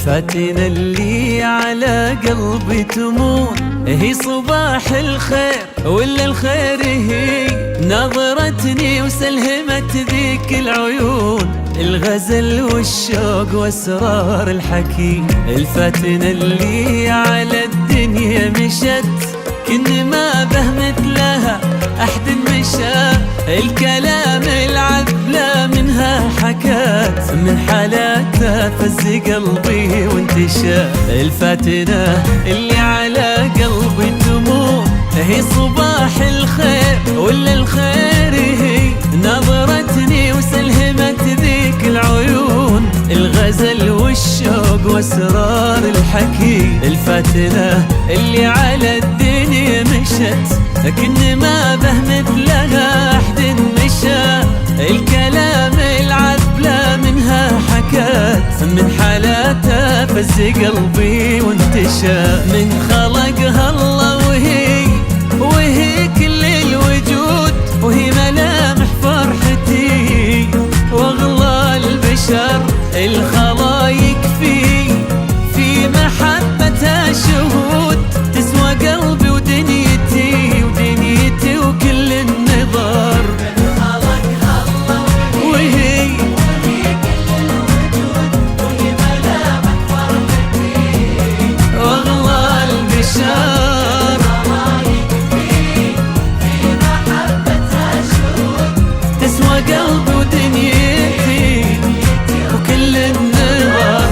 الفاتنة اللي على قلبي تمون هي صباح الخير ولا الخير هي نظرتني وسلهمت ذيك العيون الغزل والشوق واسرار الحكي. الفاتنة اللي على الدنيا مشت كن ما به مثلها أحد مشى الكلام العذلة منها حكات من حالاتها فز قلبي وانتشى. الفاتنة اللي على قلبي تمون هي صباح الخير ولا الخير هي نظرتني وسلهمت ذيك العيون الغزل والشوق واسرار الحكي. الفاتنة اللي على الدنيا مشت لكن ما به مثلها أحد مشى الكلام العذلة منها حكات من حالاتها فز قلبي وانتشى. من خلقها الله وهي كل الوجود وهي ملامح فرحتي واغلى البشر الخلايق في محبتها شهود تسوى قلبي ودنيتي وكل النظر. وهي كل الوجود وهي ملامح فرحتي واغلى البشر في محبتها شهود تسوى قلبي ودنيتي وكل النظر.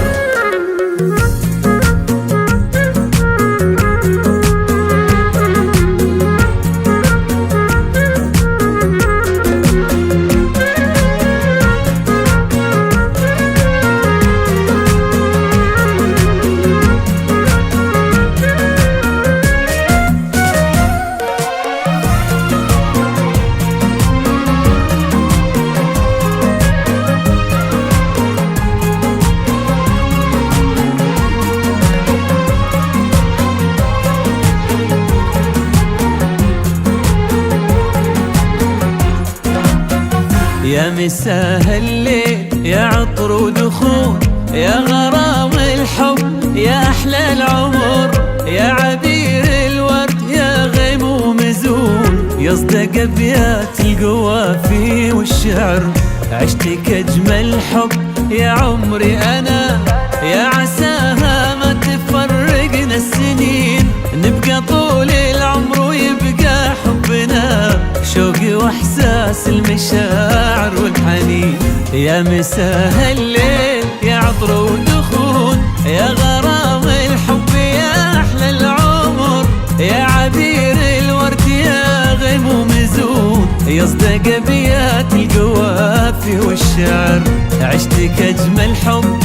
يا مساء الليل يا عطر ودخول يا غرام الحب يا أحلى العمر يا عبير الورد يا غيم ومزون يصدق أبيات القوافي والشعر عشتك أجمل حب يا عمري أنا يا عساها ما تفرقنا السنين نبقى طول العمر ويبقى حبنا شوقي واحساس المشاعر والحنين. يا مساء الليل يا عطر ودخول يا غرام الحب يا احلى العمر يا عبير الورد يا غيم ومزون يصدق ابيات القوافي والشعر عشتك اجمل حب